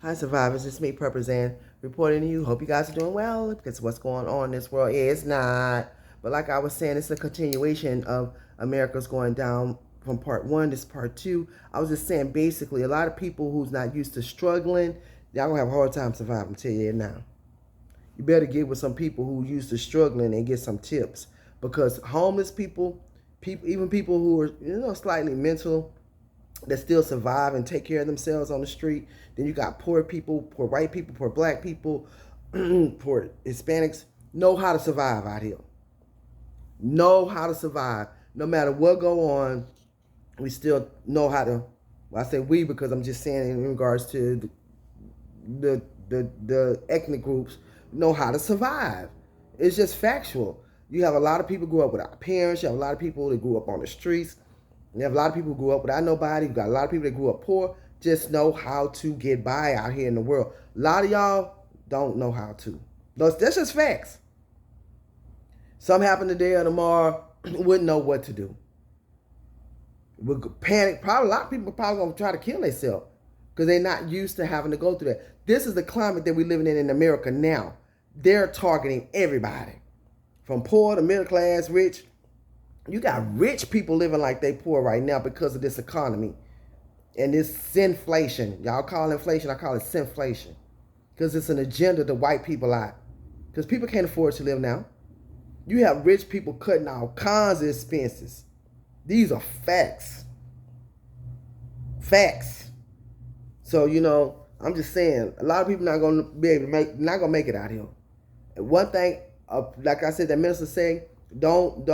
Hi, survivors. It's me, Purpose, and reporting to you. Hope you guys are doing well because what's going on in this world is not. But like I was saying, it's a continuation of America's going down from part one. This part two. I was just saying, basically, a lot of people who's not used to struggling, y'all gonna have a hard time surviving. I'm telling you now. You better get with some people who used to struggling and get some tips because homeless people, even people who are slightly mental that still survive and take care of themselves on the street. Then you got poor people, poor white people, poor black people, poor Hispanics, know how to survive out here. Know how to survive. No matter what go on, we still know how to. Well, I say we because I'm just saying in regards to the ethnic groups know how to survive. It's just factual. You have a lot of people grew up without parents. You have a lot of people that grew up on the streets. You have a lot of people who grew up without nobody. You got a lot of people that grew up poor. Just know how to get by out here in the world. A lot of y'all don't know how to. That's just facts. Something happened today or tomorrow, wouldn't know what to do. Would panic. Probably a lot of people probably gonna try to kill themselves because they're not used to having to go through that. This is the climate that we're living in America now. They're targeting everybody, from poor to middle class, rich. You got rich people living like they poor right now because of this economy and this sinflation. Y'all call inflation, I call it sinflation. Because it's an agenda to wipe people out. Because people can't afford to live now. You have rich people cutting out kinds of expenses. These are facts. Facts. So, I'm just saying, a lot of people not gonna be able to not gonna make it out here. And one thing, like I said, that minister saying, don't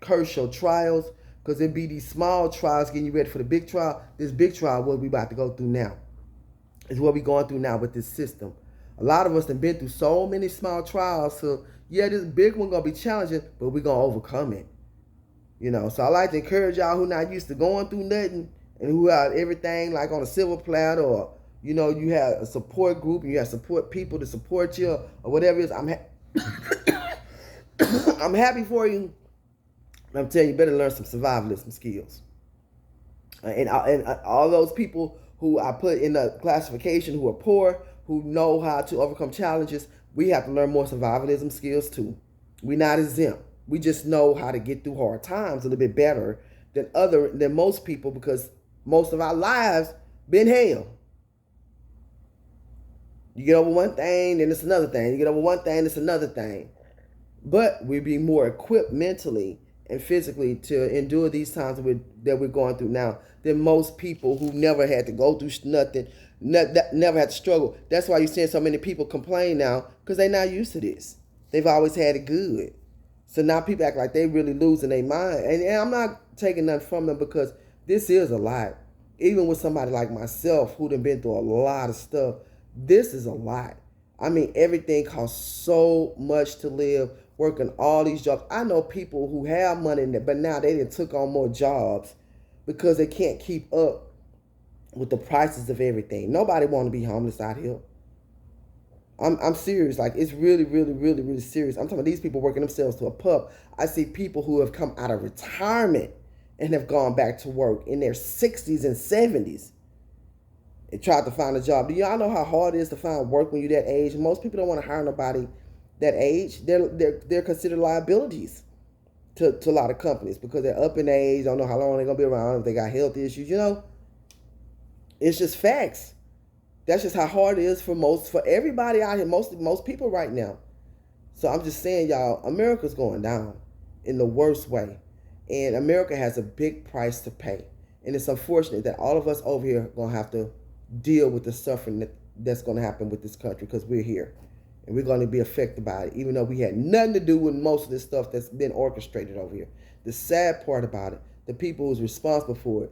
curse your trials because it be these small trials getting you ready for the big trial. This big trial, what we about to go through now, is what we going through now with this system. A lot of us have been through so many small trials. So yeah, this big one gonna be challenging, but we gonna overcome it. So I like to encourage y'all who not used to going through nothing and who have everything like on a silver platter, or you have a support group and you have support people to support you or whatever it is. I'm happy for you. I'm telling you, better learn some survivalism skills. And all those people who I put in the classification who are poor, who know how to overcome challenges, we have to learn more survivalism skills too. We're not exempt. We just know how to get through hard times a little bit better than most people because most of our lives been hell. You get over one thing, then it's another thing. You get over one thing, it's another thing. But we'd be more equipped mentally and physically to endure these times that we're going through now than most people who never had to go through nothing, never had to struggle. That's why you're seeing so many people complain now because they're not used to this. They've always had it good. So now people act like they really losing their mind. And I'm not taking nothing from them because this is a lot. Even with somebody like myself who done been through a lot of stuff, this is a lot. I mean, everything costs so much to live, working all these jobs. I know people who have money in there, but now they done took on more jobs because they can't keep up with the prices of everything. Nobody want to be homeless out here. I'm serious. Like, it's really, really, really, really serious. I'm talking about these people working themselves to a pub. I see people who have come out of retirement and have gone back to work in their 60s and 70s and tried to find a job. Do y'all know how hard it is to find work when you're that age? Most people don't want to hire nobody that age. They're considered liabilities to a lot of companies because they're up in age, don't know how long they're going to be around, if they got health issues, It's just facts. That's just how hard it is for everybody out here, most people right now. So I'm just saying, y'all, America's going down in the worst way. And America has a big price to pay. And it's unfortunate that all of us over here are going to have to deal with the suffering that's going to happen with this country because we're here. And we're going to be affected by it, even though we had nothing to do with most of this stuff that's been orchestrated over here. The sad part about it, the people who's responsible for it,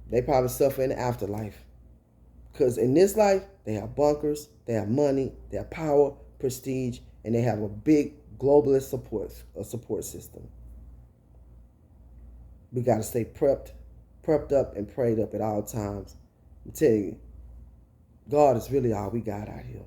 they probably suffer in the afterlife. Because in this life, they have bunkers, they have money, they have power, prestige, and they have a big globalist support system. We got to stay prepped up and prayed up at all times. I'm telling you, God is really all we got out here.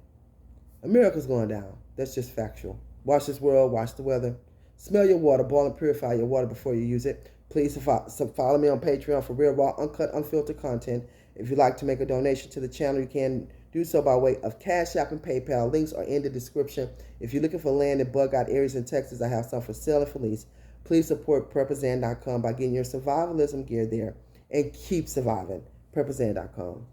America's going down. That's just factual. Watch this world, watch the weather. Smell your water, boil and purify your water before you use it. Please follow me on Patreon for real, raw, uncut, unfiltered content. If you'd like to make a donation to the channel, you can do so by way of Cash App and PayPal. Links are in the description. If you're looking for land in bug-out areas in Texas, I have some for sale and for lease. Please support PrepperZan.com by getting your survivalism gear there and keep surviving. PrepperZan.com.